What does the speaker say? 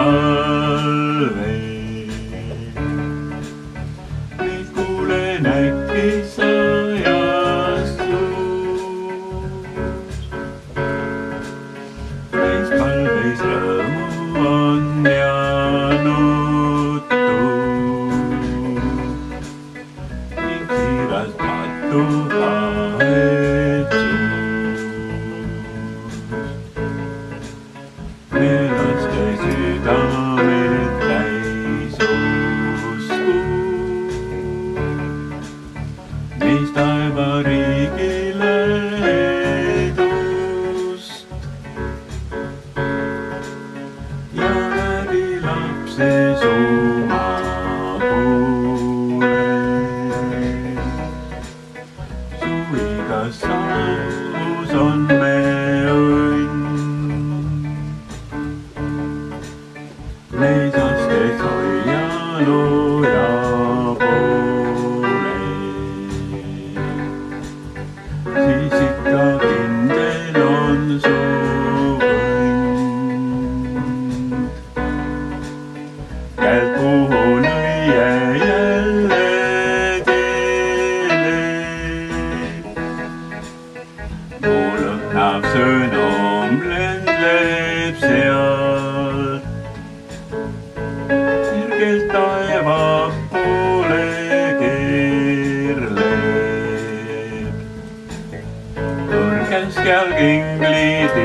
talve. Nüüd kuulen äkki sajastus. Meis palveis rõõmu on ja nuttu ning siiras patuhaetsus. Me laste südamed täis usku, meis taevariigile edust ja läbi lapse suma poole. Suvigas saus on me õnn, meis astes hoialuja poole. Siis ikka kindel on su õnn. Käiku lüüa jälle teele. Mu lõhnav sõnum lendleb sealt sirgelt taeva poole keerleb. Kõrgest jalg inglid